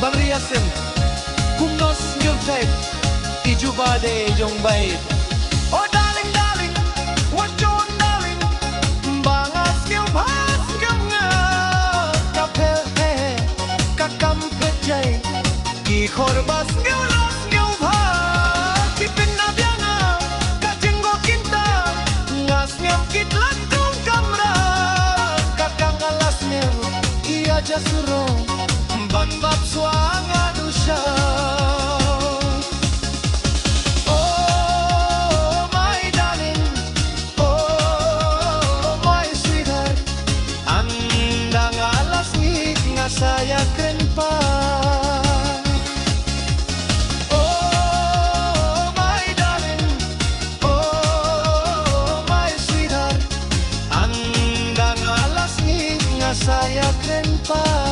Bang Riasim, kung nos nyum type, ijubade jong bait. Oh darling, darling, what your darling, bangas nyum has nyum nga, kapel he, kakam pejay, ki khorbas nyum los nyum ha, kipin na bianga, kajenggo kinta, ngas nyum kitlan tung kamra, kakang alas nyum, iya jasuro. Ban bab suanga dusha. Oh my darling, oh my sweetheart, andang alas ngik nga saya kenpa. Oh my darling, oh my sweetheart, andang alas ngik nga saya kenpa.